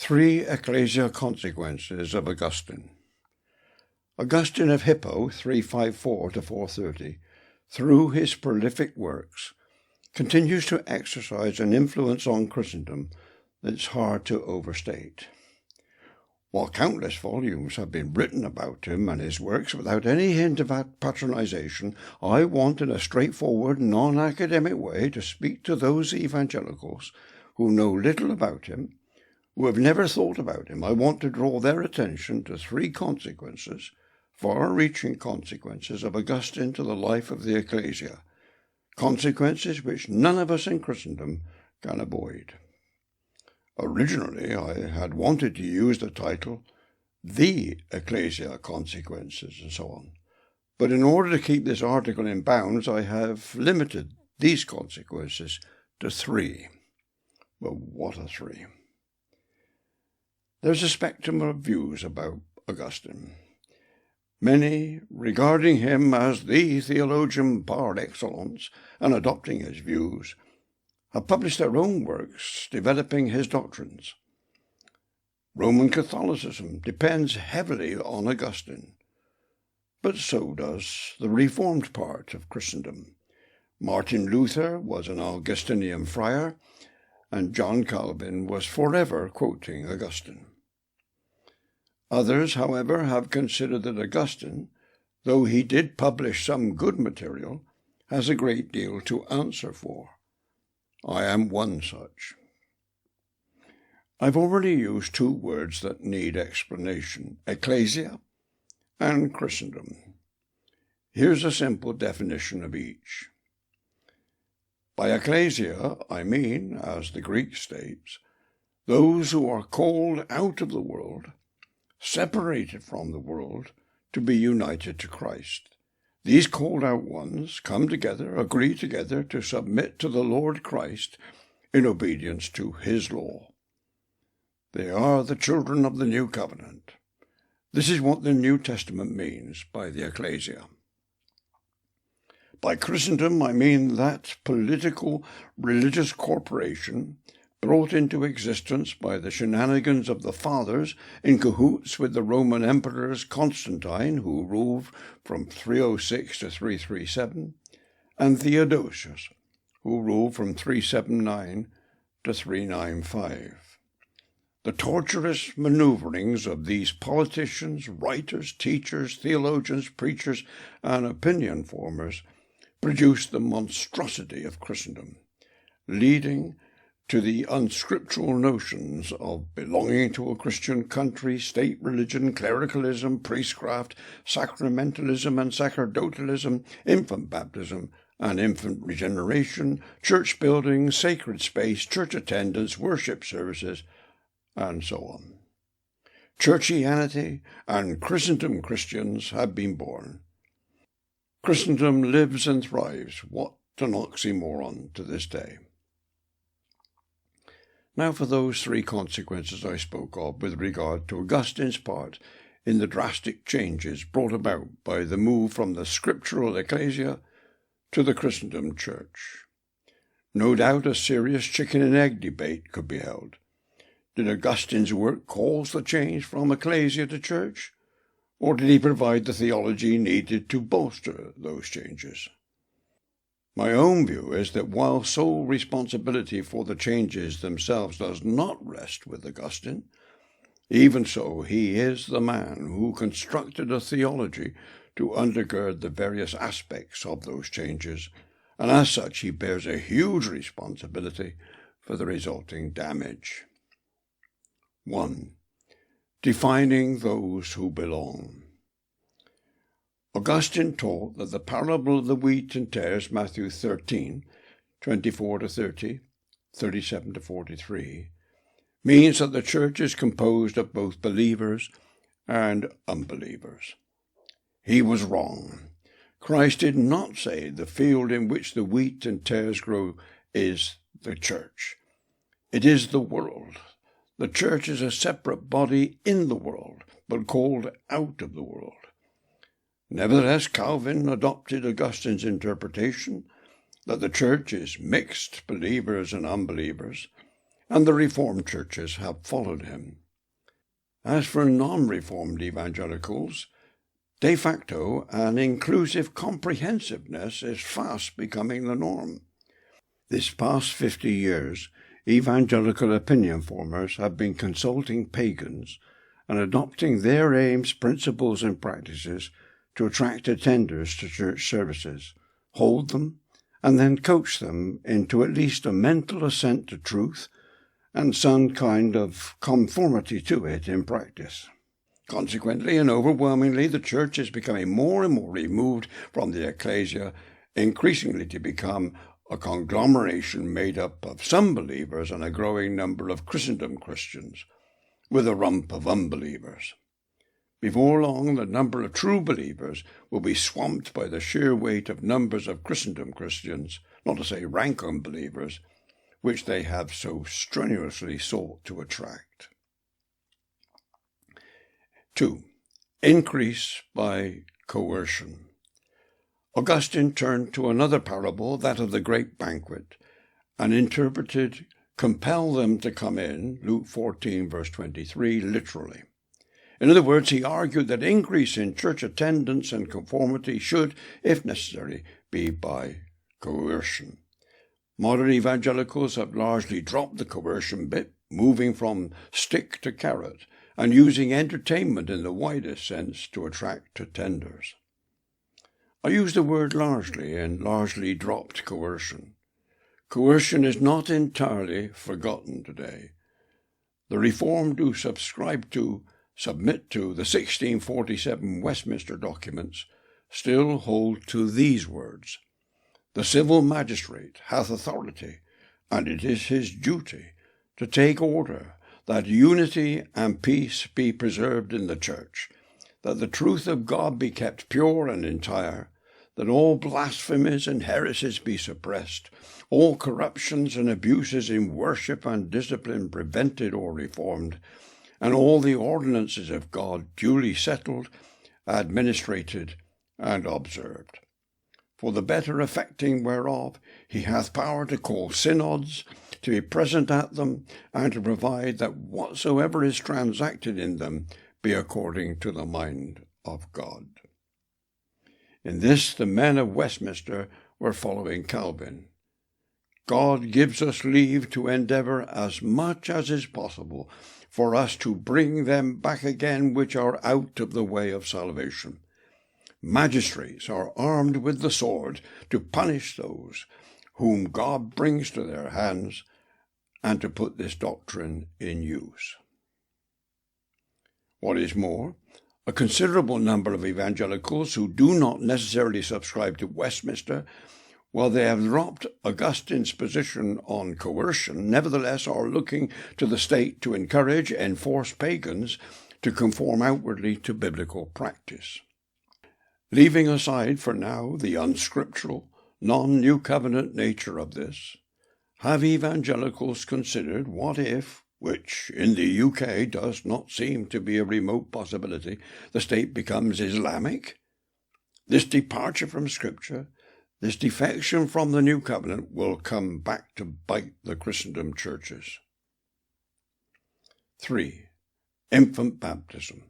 Three Ekklēsia Consequences of Augustine. Augustine of Hippo, 354-430, through his prolific works, continues to exercise an influence on Christendom that's hard to overstate. While countless volumes have been written about him and his works without any hint of patronisation, I want in a straightforward, non-academic way to speak to those evangelicals who know little about him, who have never thought about him. I want to draw their attention to three consequences, far-reaching consequences of Augustine to the life of the Ecclesia, consequences which none of us in Christendom can avoid. Originally, I had wanted to use the title, The Ekklēsia Consequences, and so on. But in order to keep this article in bounds, I have limited these consequences to three. Well, what are three? There's a spectrum of views about Augustine. Many, regarding him as the theologian par excellence and adopting his views, have published their own works developing his doctrines. Roman Catholicism depends heavily on Augustine, but so does the Reformed part of Christendom. Martin Luther was an Augustinian friar, and John Calvin was forever quoting Augustine. Others, however, have considered that Augustine, though he did publish some good material, has a great deal to answer for. I am one such. I've already used two words that need explanation, Ecclesia and Christendom. Here's a simple definition of each. By Ecclesia, I mean, as the Greek states, those who are called out of the world, separated from the world, to be united to Christ. These called out ones come together, agree together to submit to the Lord Christ in obedience to his law. They are the children of the new covenant. This is what the New Testament means by the Ecclesia. By Christendom, I mean that political, religious corporation brought into existence by the shenanigans of the Fathers in cahoots with the Roman emperors Constantine, who ruled from 306 to 337, and Theodosius, who ruled from 379 to 395. The tortuous maneuverings of these politicians, writers, teachers, theologians, preachers, and opinion formers produced the monstrosity of Christendom, leading to the unscriptural notions of belonging to a Christian country, state religion, clericalism, priestcraft, sacramentalism and sacerdotalism, infant baptism and infant regeneration, church building, sacred space, church attendance, worship services, and so on. Churchianity and Christendom Christians have been born. Christendom lives and thrives. What an oxymoron to this day. Now for those three consequences I spoke of with regard to Augustine's part in the drastic changes brought about by the move from the scriptural Ecclesia to the Christendom Church. No doubt a serious chicken and egg debate could be held. Did Augustine's work cause the change from Ecclesia to Church, or did he provide the theology needed to bolster those changes? My own view is that while sole responsibility for the changes themselves does not rest with Augustine, even so he is the man who constructed a theology to undergird the various aspects of those changes, and as such he bears a huge responsibility for the resulting damage. 1. Defining those who belong. Augustine taught that the parable of the wheat and tares, Matthew 13, 24-30, 37-43, means that the church is composed of both believers and unbelievers. He was wrong. Christ did not say the field in which the wheat and tares grow is the church. It is the world. The church is a separate body in the world, but called out of the world. Nevertheless, Calvin adopted Augustine's interpretation that the church is mixed believers and unbelievers, and the Reformed churches have followed him. As for non-Reformed evangelicals, de facto an inclusive comprehensiveness is fast becoming the norm. This past 50 years, evangelical opinion formers have been consulting pagans and adopting their aims, principles, and practices to attract attenders to church services, hold them, and then coach them into at least a mental assent to truth and some kind of conformity to it in practice. Consequently and overwhelmingly, the church is becoming more and more removed from the Ecclesia, increasingly to become a conglomeration made up of some believers and a growing number of Christendom Christians, with a rump of unbelievers. Before long, the number of true believers will be swamped by the sheer weight of numbers of Christendom Christians, not to say rank unbelievers, which they have so strenuously sought to attract. 2. Increase by coercion. Augustine turned to another parable, that of the great banquet, and interpreted, "compel them to come in," Luke 14, verse 23, literally. In other words, he argued that increase in church attendance and conformity should, if necessary, be by coercion. Modern evangelicals have largely dropped the coercion bit, moving from stick to carrot, and using entertainment in the widest sense to attract attenders. I use the word largely and largely dropped coercion. Coercion is not entirely forgotten today. The Reformed who submit to the 1647 Westminster documents still hold to these words: "The civil magistrate hath authority, and it is his duty to take order that unity and peace be preserved in the church, that the truth of God be kept pure and entire, that all blasphemies and heresies be suppressed, all corruptions and abuses in worship and discipline prevented or reformed, and all the ordinances of God duly settled, administrated, and observed. For the better effecting whereof he hath power to call synods, to be present at them, and to provide that whatsoever is transacted in them be according to the mind of God." In this, the men of Westminster were following Calvin. God gives us leave to endeavour as much as is possible for us to bring them back again which are out of the way of salvation. Magistrates are armed with the sword to punish those whom God brings to their hands, and to put this doctrine in use. What is more, a considerable number of evangelicals who do not necessarily subscribe to Westminster, while they have dropped Augustine's position on coercion, nevertheless are looking to the state to encourage and force pagans to conform outwardly to biblical practice. Leaving aside for now the unscriptural, non-New Covenant nature of this, have evangelicals considered what if, which in the UK does not seem to be a remote possibility, the state becomes Islamic? This departure from Scripture, this defection from the New Covenant will come back to bite the Christendom churches. 3. Infant baptism.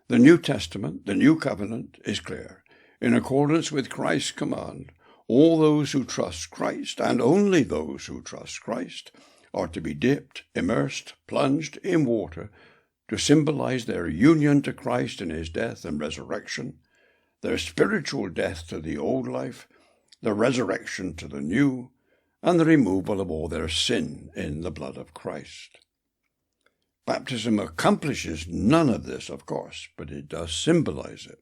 The New Testament, the New Covenant, is clear. In accordance with Christ's command, all those who trust Christ, and only those who trust Christ, are to be dipped, immersed, plunged in water to symbolize their union to Christ in his death and resurrection, their spiritual death to the old life, the resurrection to the new, and the removal of all their sin in the blood of Christ. Baptism accomplishes none of this, of course, but it does symbolize it.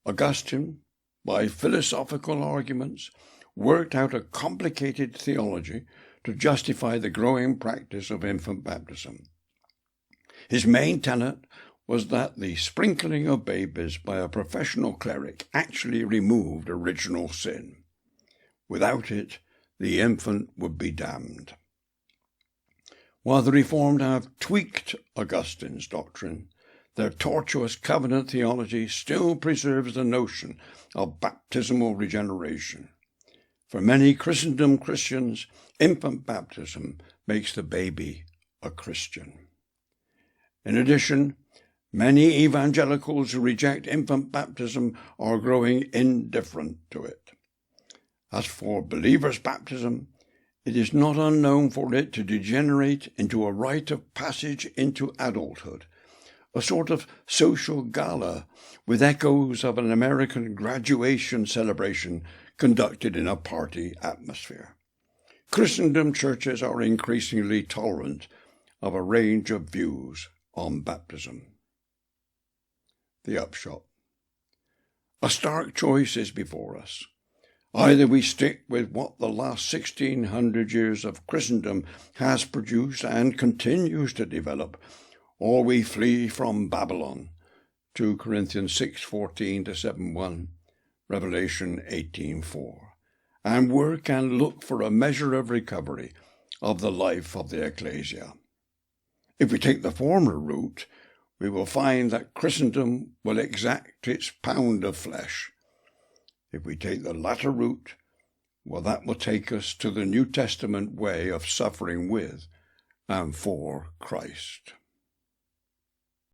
Augustine, by philosophical arguments, worked out a complicated theology to justify the growing practice of infant baptism. His main tenet was that the sprinkling of babies by a professional cleric actually removed original sin. Without it, the infant would be damned. While the Reformed have tweaked Augustine's doctrine, their tortuous covenant theology still preserves the notion of baptismal regeneration. For many Christendom Christians, infant baptism makes the baby a Christian. In addition, many evangelicals who reject infant baptism are growing indifferent to it. As for believers' baptism, it is not unknown for it to degenerate into a rite of passage into adulthood, a sort of social gala with echoes of an American graduation celebration conducted in a party atmosphere. Christendom churches are increasingly tolerant of a range of views on baptism. The upshot. A stark choice is before us. Either we stick with what the last 1600 years of Christendom has produced and continues to develop, or we flee from Babylon, 2 Corinthians 6:14-7:1, Revelation 18:4, and work and look for a measure of recovery of the life of the Ecclesia. If we take the former route, we will find that Christendom will exact its pound of flesh. If we take the latter route, well, that will take us to the New Testament way of suffering with and for Christ.